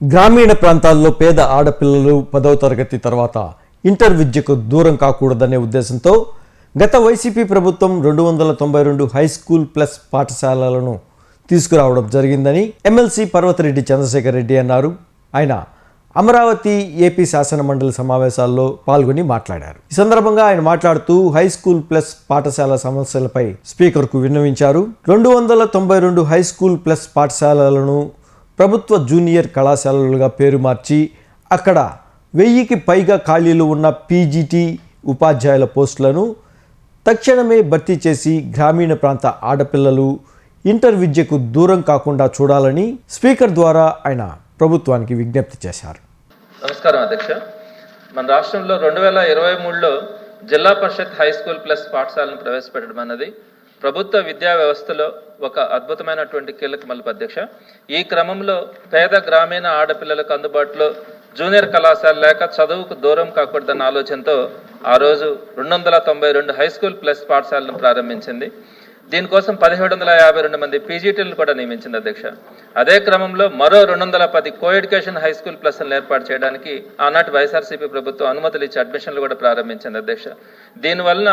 గ్రామీణ ప్రాంతాల్లో పేద ఆడపిల్లలు 10వ తరగతి తర్వాత ఇంటర్ విద్యకు దూరం కాకూడదనే ఉద్దేశంతో గత వైసీపీ ప్రభుత్వం 292 హై స్కూల్ ప్లస్ పాఠశాలలను తీసుకురావడం జరిగిందని ఎమ్మెల్సీ పర్వతిరెడ్డి చంద్రశేఖర్ రెడ్డి అన్నారు. ఆయన అమరావతి ఏపీ శాసన మండలి సమావేశాల్లో పాల్గొని మాట్లాడారు. ఈ సందర్భంగా ఆయన మాట్లాడుతూ హై స్కూల్ ప్లస్ పాఠశాల సమస్యలపై స్పీకర్కు విన్నవించారు. 292 హై స్కూల్ ప్లస్ పాఠశాలలను ప్రభుత్వ జూనియర్ కళాశాలలుగా పేరు మార్చి అక్కడ 1000కి పైగా ఖాళీలు ఉన్న పీజీటీ ఉపాధ్యాయుల పోస్టులను తక్షణమే భర్తీ చేసి గ్రామీణ ప్రాంత ఆడపిల్లలు ఇంటర్ విద్యకు దూరం కాకుండా చూడాలని స్పీకర్ ద్వారా ఆయన ప్రభుత్వానికి విజ్ఞప్తి చేశారు. నమస్కారం అధ్యక్ష. మన రాష్ట్రంలో 2023లో జిల్లా పరిషత్ హై స్కూల్ ప్లస్ పాఠశాలను ప్రవేశపెట్టడం అన్నది ప్రభుత్వ విద్యా వ్యవస్థలో ఒక అద్భుతమైనటువంటి కీలక మలుపు అధ్యక్ష. ఈ క్రమంలో పేద గ్రామీణ ఆడపిల్లలకు అందుబాటులో జూనియర్ కళాశాల లేక చదువుకు దూరం కాకూడదన్న ఆలోచనతో ఆ రోజు 292 హై స్కూల్ ప్లస్ పాఠశాలను ప్రారంభించింది. దీనికోసం 1752 మంది పీజీటీలను కూడా నియమించింది అధ్యక్ష. అదే క్రమంలో మరో 210 కో ఎడ్యుకేషన్ హై స్కూల్ ప్లస్లను ఏర్పాటు చేయడానికి ఆనాటి వైఎస్ఆర్సీపీ ప్రభుత్వం అనుమతులు ఇచ్చి అడ్మిషన్లు కూడా ప్రారంభించింది అధ్యక్ష. దీనివలన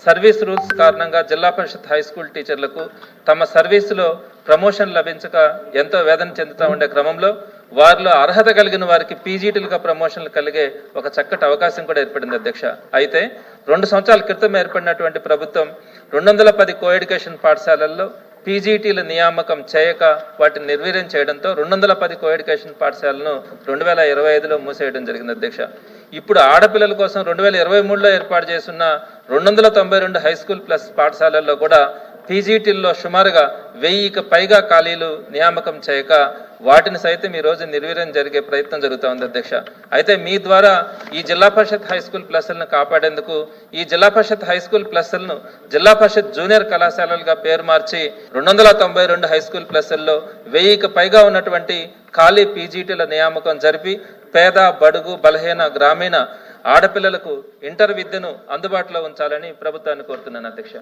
సర్వీస్ రూల్స్ కారణంగా జిల్లా పరిషత్ హై స్కూల్ టీచర్లకు తమ సర్వీసులో ప్రమోషన్ లభించక ఎంతో వేదన చెందుతూ ఉండే క్రమంలో వారిలో అర్హత కలిగిన వారికి పీజీటీలుగా ప్రమోషన్లు కలిగే ఒక చక్కటి అవకాశం కూడా ఏర్పడింది అధ్యక్ష. అయితే 2 సంవత్సరాల క్రితం ఏర్పడినటువంటి ప్రభుత్వం 210 కో ఎడ్యుకేషన్ పాఠశాలల్లో పీజీటీల నియామకం చేయక వాటిని నిర్వీర్యం చేయడంతో 210 కో ఎడ్యుకేషన్ పాఠశాలను 2025లో మూసేయడం జరిగింది అధ్యక్ష. ఇప్పుడు ఆడపిల్లల కోసం 2023లో ఏర్పాటు చేస్తున్న 292 హై స్కూల్ ప్లస్ పాఠశాలల్లో కూడా పీజీటీల్లో సుమారుగా 1000కి పైగా ఖాళీలు నియామకం చేయక వాటిని సైతం ఈ రోజు నిర్వీర్యం జరిగే ప్రయత్నం జరుగుతూ ఉంది అధ్యక్ష. అయితే మీ ద్వారా ఈ జిల్లా పరిషత్ హై స్కూల్ ప్లస్లను కాపాడేందుకు ఈ జిల్లా పరిషత్ హై స్కూల్ ప్లస్లను జిల్లా పరిషత్ జూనియర్ కళాశాలలుగా పేరు మార్చి 292 హై స్కూల్ ప్లస్ల్లో 1000కి పైగా ఉన్నటువంటి ఖాళీ పీజీటీల నియామకం జరిపి పేద బడుగు బలహీన గ్రామీణ ఆడపిల్లలకు ఇంటర్ విద్యను అందుబాటులో ఉంచాలని ప్రభుత్వాన్ని కోరుతున్నాను అధ్యక్ష.